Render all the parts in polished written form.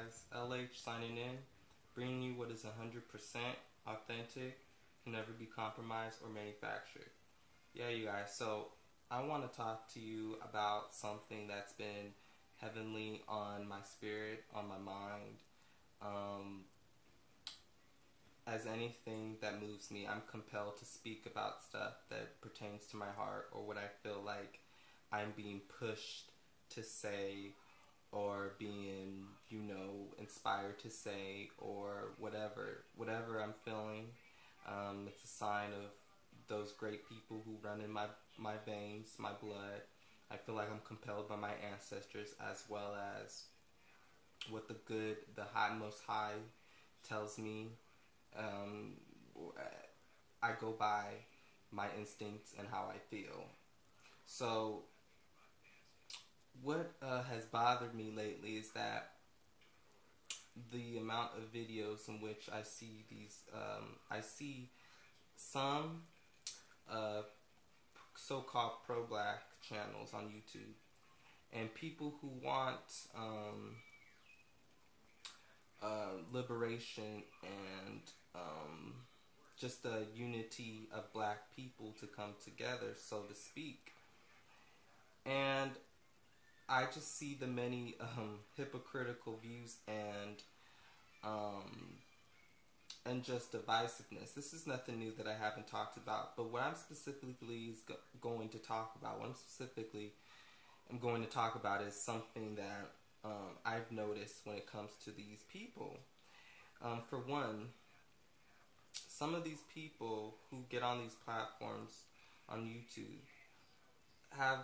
guys, LH signing in, bringing you what is 100% authentic, can never be compromised or manufactured. Yeah, you guys, so I want to talk to you about something that's been heavenly on my spirit, on my mind. As anything that moves me, I'm compelled to speak about stuff that pertains to my heart or what I feel like I'm being pushed to say or being, inspired to say, or whatever I'm feeling. It's a sign of those great people who run in my veins, my blood. I feel like I'm compelled by my ancestors, as well as what the Most High tells me. I go by my instincts and how I feel. So what has bothered me lately is that the amount of videos in which I see some so-called pro-black channels on YouTube, and people who want liberation and just a unity of black people to come together, so to speak. And I just see the many hypocritical views and just divisiveness. This is nothing new that I haven't talked about, but what I'm specifically going to talk about is something that I've noticed when it comes to these people. For one, some of these people who get on these platforms on YouTube have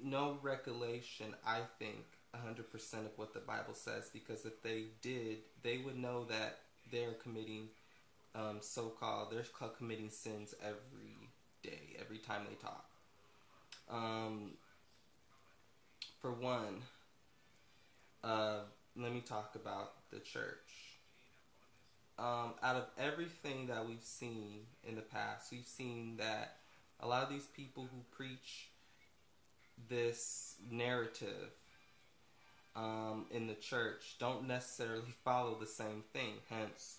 no recollection, I think, 100% of what the Bible says, because if they did, they would know that they're committing they're committing sins every day, every time they talk. For one, let me talk about the church. Out of everything that we've seen in the past, we've seen that a lot of these people who preach this narrative in the church don't necessarily follow the same thing, hence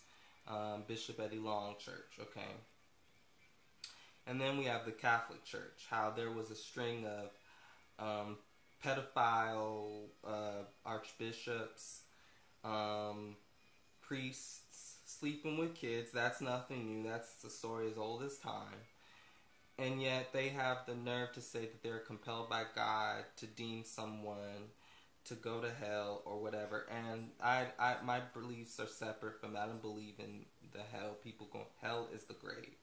Bishop Eddie Long Church, okay? And then we have the Catholic Church, how there was a string of pedophile archbishops, priests sleeping with kids. That's nothing new. That's the story as old as time. And yet they have the nerve to say that they're compelled by God to deem someone to go to hell or whatever. And my beliefs are separate from that. I don't believe in the hell. Hell is the grave.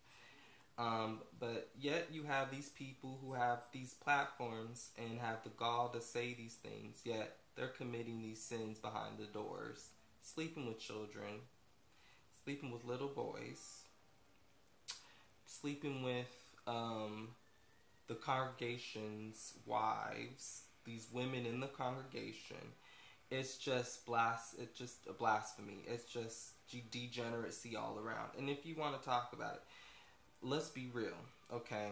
But yet you have these people who have these platforms and have the gall to say these things, yet they're committing these sins behind the doors, sleeping with children, sleeping with little boys, sleeping with the congregation's wives, these women in the congregation. It's just a blasphemy. It's just degeneracy all around. And if you want to talk about it, let's be real, okay?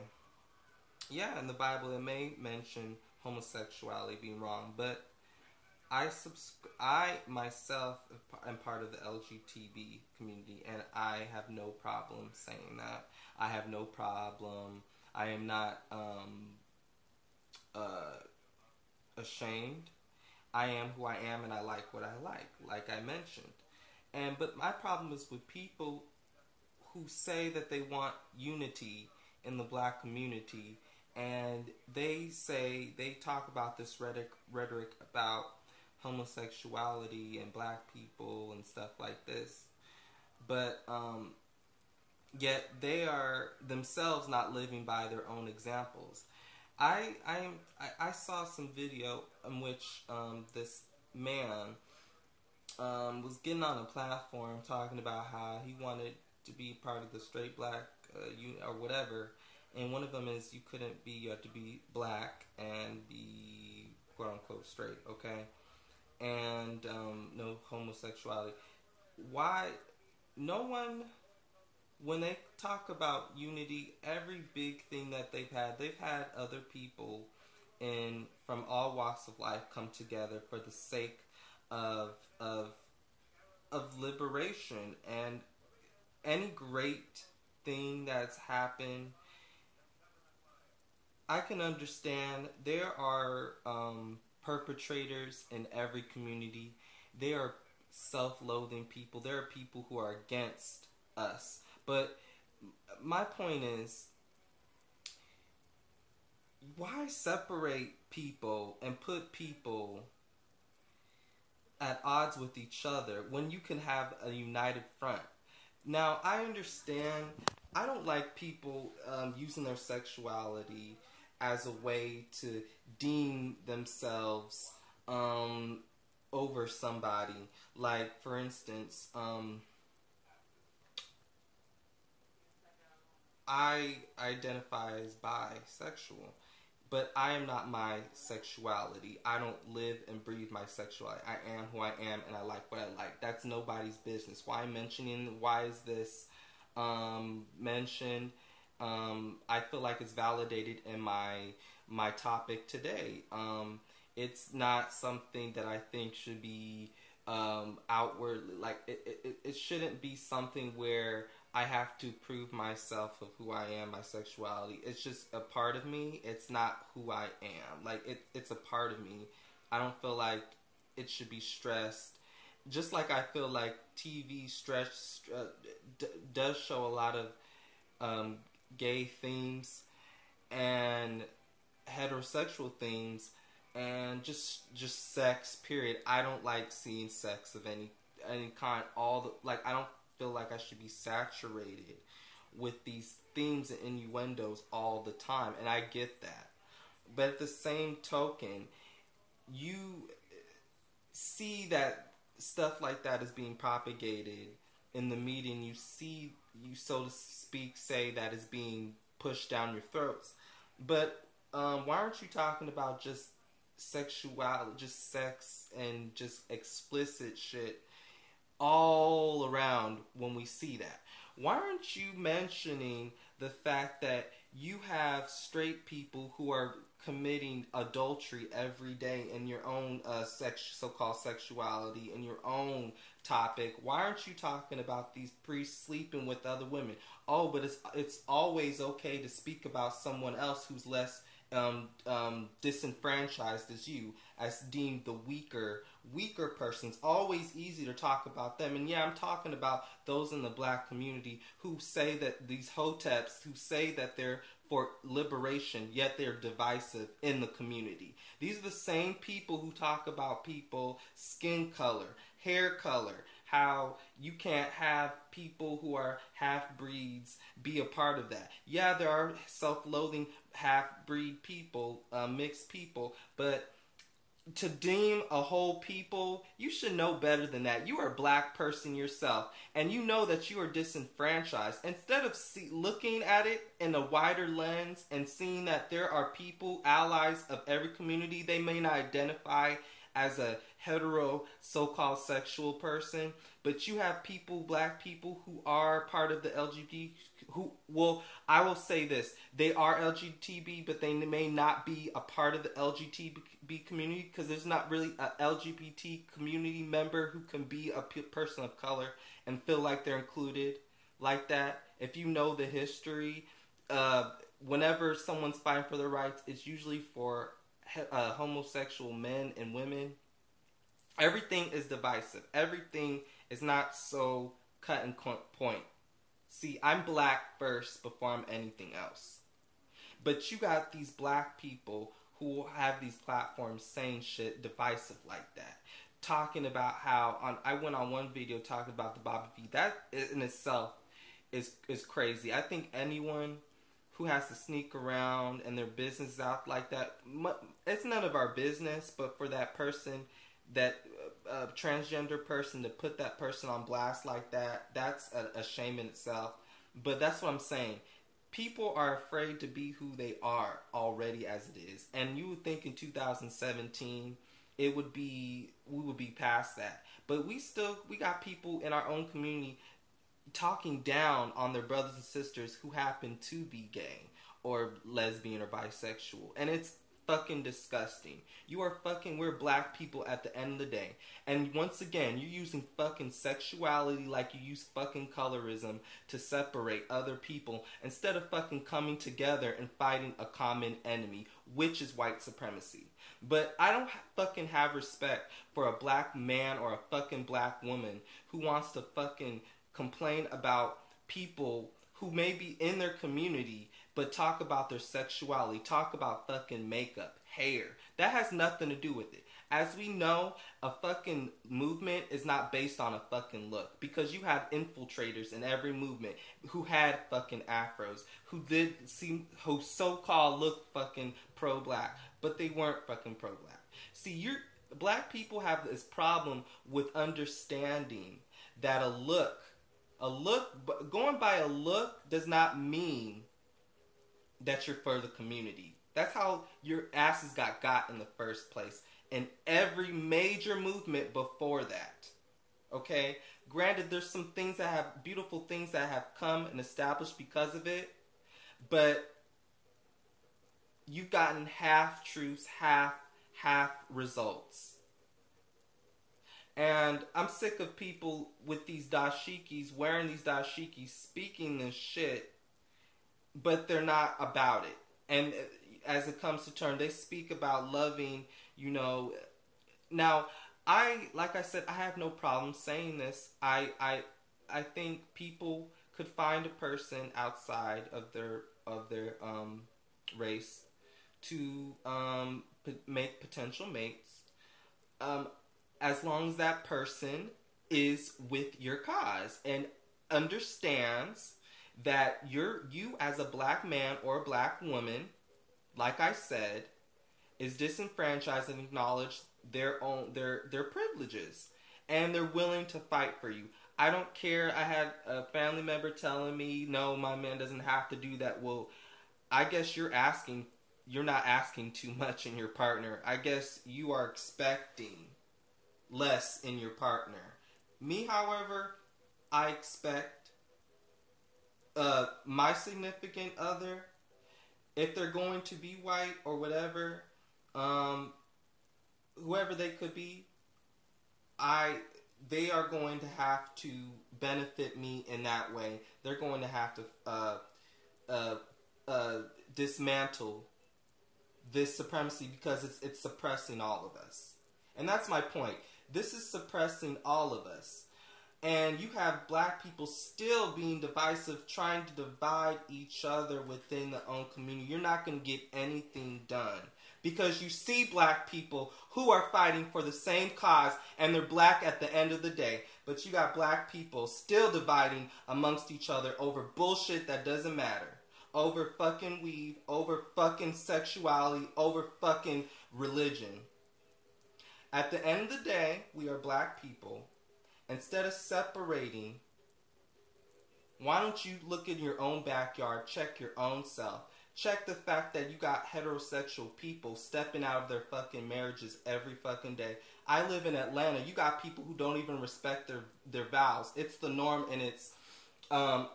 Yeah, in the Bible it may mention homosexuality being wrong, but I myself am part of the LGBT community, and I have no problem saying that. I have no problem. I am not ashamed. I am who I am, and I like what I like I mentioned. But my problem is with people who say that they want unity in the black community, and they talk about this rhetoric about homosexuality and black people and stuff like this, but yet they are themselves not living by their own examples. I saw some video in which this man was getting on a platform talking about how he wanted to be part of the straight black or whatever, and one of them is you have to be black and be quote unquote straight, okay, and no homosexuality. Why no one, when they talk about unity, every big thing that they've had other people from all walks of life come together for the sake of liberation and any great thing that's happened. I can understand there are perpetrators in every community. There are self-loathing people. There are people who are against us. But my point is, why separate people and put people at odds with each other when you can have a united front? Now, I understand. I don't like people using their sexuality as a way to deem themselves over somebody. Like, for instance, I identify as bisexual, but I am not my sexuality. I don't live and breathe my sexuality. I am who I am, and I like what I like. That's nobody's business. Why is this mentioned? I feel like it's validated in my topic today. It's not something that I think should be outwardly, like it shouldn't be something where I have to prove myself of who I am, my sexuality. It's just a part of me. It's not who I am. Like it's a part of me. I don't feel like it should be stressed. Just like I feel like TV does show a lot of gay themes and heterosexual themes and just sex. Period. I don't like seeing sex of any kind. I don't feel like I should be saturated with these themes and innuendos all the time, and I get that. But at the same token, you see that stuff like that is being propagated in the media, and you see, you so to speak, say that is being pushed down your throats. But why aren't you talking about just sexuality, just sex, and just explicit shit all around when we see that? Why aren't you mentioning the fact that you have straight people who are committing adultery every day in your own so-called sexuality, in your own topic? Why aren't you talking about these priests sleeping with other women? Oh, but it's always okay to speak about someone else who's less disenfranchised as you, as deemed the weaker person. It's always easy to talk about them. And yeah, I'm talking about those in the black community who say that these hoteps, who say that they're for liberation, yet they're divisive in the community. These are the same people who talk about people, skin color, hair color, how you can't have people who are half-breeds be a part of that. Yeah, there are self-loathing half-breed people, mixed people, but to deem a whole people, you should know better than that. You are a black person yourself, and you know that you are disenfranchised. Instead of looking at it in a wider lens and seeing that there are people, allies of every community, they may not identify as a hetero so-called sexual person, but you have people, black people, who are part of the LGBT, I will say this, they are LGBT, but they may not be a part of the LGBT community, because there's not really a LGBT community member who can be a person of color and feel like they're included like that. If you know the history, whenever someone's fighting for their rights, it's usually for homosexual men and women. Everything is divisive. Everything is not so cut and point. See, I'm black first before I'm anything else. But you got these black people who have these platforms saying shit divisive like that. Talking about how, I went on one video talking about the Bobby V. That in itself is crazy. I think anyone who has to sneak around and their business out like that, it's none of our business, but for that person, that transgender person, to put that person on blast like that, that's a shame in itself. But that's what I'm saying. People are afraid to be who they are already as it is. And you would think in 2017 we would be past that. But we got people in our own community talking down on their brothers and sisters who happen to be gay or lesbian or bisexual. And it's fucking disgusting. We're black people at the end of the day. And once again, you're using fucking sexuality like you use fucking colorism to separate other people instead of fucking coming together and fighting a common enemy, which is white supremacy. But I don't fucking have respect for a black man or a fucking black woman who wants to fucking complain about people who may be in their community but talk about their sexuality, talk about fucking makeup, hair. That has nothing to do with it. As we know, a fucking movement is not based on a fucking look, because you have infiltrators in every movement who had fucking afros, who so-called look fucking pro-black, but they weren't fucking pro-black. See, black people have this problem with understanding that going by a look does not mean that you're for the community. That's how your asses got in the first place. In every major movement before that. Okay? Granted, there's some things that have, beautiful things that have come and established because of it. But you've gotten half truths, half results. And I'm sick of people with these dashikis, wearing these dashikis, speaking this shit, but they're not about it. And as it comes to turn, they speak about loving, Now, like I said, I have no problem saying this. I think people could find a person outside of their race to make potential mates, as long as that person is with your cause and understands that you as a black man or a black woman, like I said, is disenfranchised and acknowledge their privileges, and they're willing to fight for you. I don't care. I had a family member telling me, no, my man doesn't have to do that. Well, I guess you're not asking too much in your partner. I guess you are expecting less in your partner. Me, however, I expect my significant other, if they're going to be white or whatever, whoever they could be, they are going to have to benefit me in that way. They're going to have to dismantle this supremacy, because it's suppressing all of us. And that's my point. This is suppressing all of us. And you have black people still being divisive, trying to divide each other within their own community. You're not going to get anything done, because you see black people who are fighting for the same cause, and they're black at the end of the day. But you got black people still dividing amongst each other over bullshit that doesn't matter. Over fucking weed, over fucking sexuality, over fucking religion. At the end of the day, we are black people. Instead of separating, why don't you look in your own backyard, check your own self. Check the fact that you got heterosexual people stepping out of their fucking marriages every fucking day. I live in Atlanta. You got people who don't even respect their vows. It's the norm, and it's, as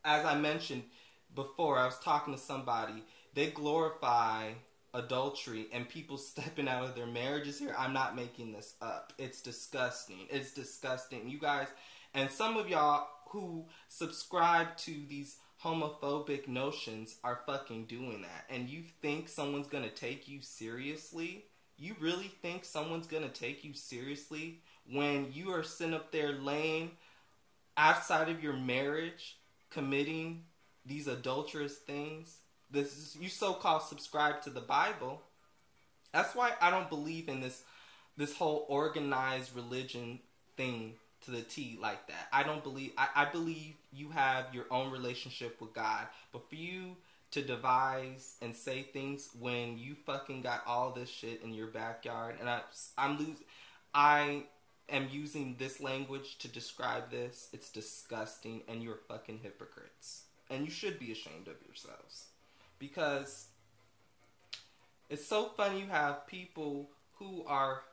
I mentioned before, I was talking to somebody. They glorify adultery and people stepping out of their marriages here. I'm not making this up. It's disgusting. It's disgusting. You guys, and some of y'all who subscribe to these homophobic notions are fucking doing that. And you think someone's gonna take you seriously? You really think someone's gonna take you seriously when you are sitting up there laying outside of your marriage, committing these adulterous things? You so-called subscribe to the Bible. That's why I don't believe in this whole organized religion thing to the T like that. I don't believe. I believe you have your own relationship with God, but for you to devise and say things when you fucking got all this shit in your backyard, and I am using this language to describe this. It's disgusting, and you're fucking hypocrites, and you should be ashamed of yourselves. Because it's so funny, you have people who are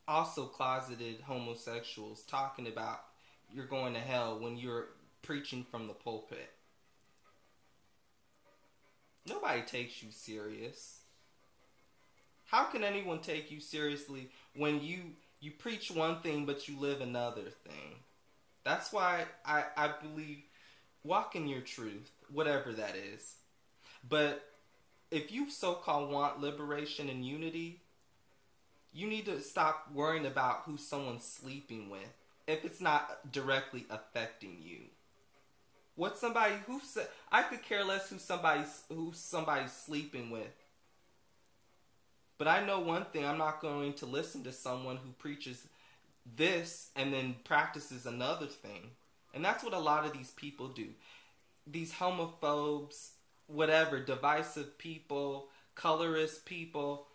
also closeted homosexuals talking about you're going to hell when you're preaching from the pulpit. Nobody takes you serious. How can anyone take you seriously when you preach one thing but you live another thing? That's why I believe walk in your truth, whatever that is. But if you so-called want liberation and unity, you need to stop worrying about who someone's sleeping with if it's not directly affecting you. What somebody who said, I could care less who somebody's sleeping with. But I know one thing, I'm not going to listen to someone who preaches this and then practices another thing. And that's what a lot of these people do. These homophobes, whatever, divisive people, colorist people,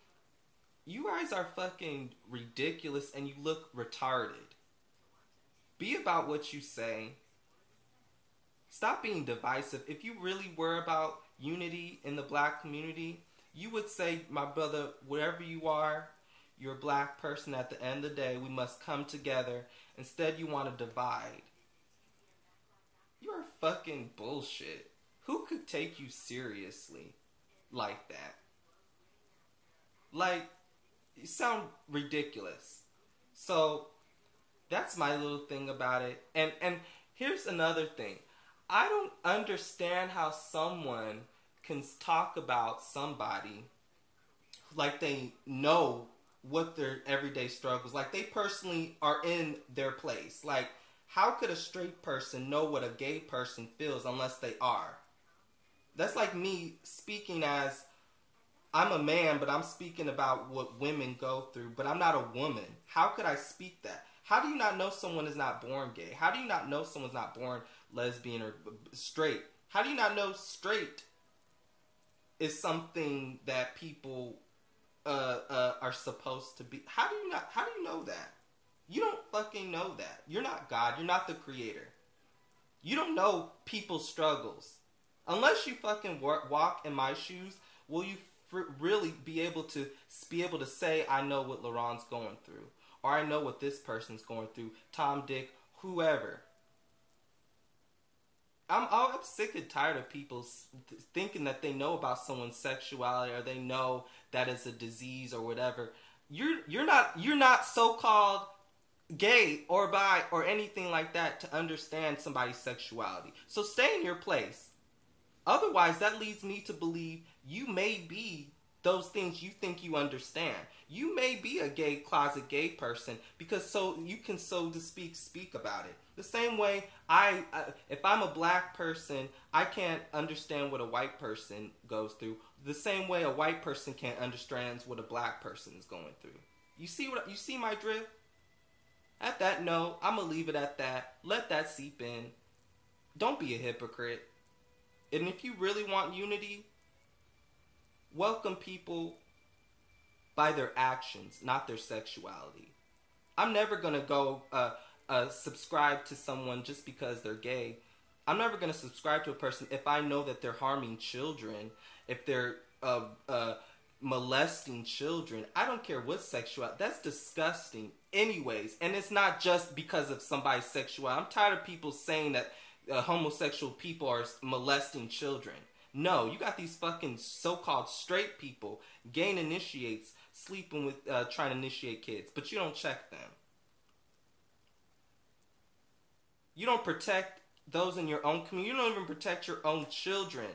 you guys are fucking ridiculous and you look retarded. Be about what you say. Stop being divisive. If you really were about unity in the black community, you would say, my brother, wherever you are, you're a black person. At the end of the day, we must come together. Instead, you want to divide. You're fucking bullshit. Who could take you seriously like that? Like, you sound ridiculous. So, that's my little thing about it. And here's another thing. I don't understand how someone can talk about somebody like they know what their everyday struggles, like they personally are in their place. Like, how could a straight person know what a gay person feels unless they are? That's like me speaking as, I'm a man, but I'm speaking about what women go through, but I'm not a woman. How could I speak that? How do you not know someone is not born gay? How do you not know someone's not born lesbian or straight? How do you not know straight is something that people are supposed to be? How do you know that? You don't fucking know that. You're not God. You're not the creator. You don't know people's struggles. Unless you fucking walk in my shoes, will you really be able to say, I know what LaRon's going through, or I know what this person's going through, Tom, Dick, whoever. I'm sick and tired of people thinking that they know about someone's sexuality, or they know that it's a disease or whatever. You're not so-called gay or bi or anything like that to understand somebody's sexuality. So stay in your place. Otherwise, that leads me to believe you may be those things you think you understand. You may be a gay, closet gay person because so you can, so to speak about it. The same way if I'm a black person, I can't understand what a white person goes through. The same way a white person can't understand what a black person is going through. You see my drift? At that note, I'm gonna leave it at that. Let that seep in. Don't be a hypocrite. And if you really want unity, welcome people by their actions, not their sexuality. I'm never going to go subscribe to someone just because they're gay. I'm never going to subscribe to a person if I know that they're harming children, if they're molesting children. I don't care what sexuality. That's disgusting anyways. And it's not just because of somebody's sexuality. I'm tired of people saying that homosexual people are molesting children. No, you got these fucking so-called straight people, gay initiates, sleeping with, trying to initiate kids, but you don't check them. You don't protect those in your own community. You don't even protect your own children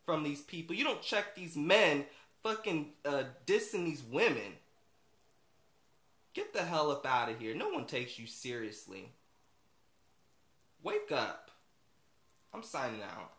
from these people. You don't check these men fucking dissing these women. Get the hell up out of here. No one takes you seriously. Wake up. I'm signing out.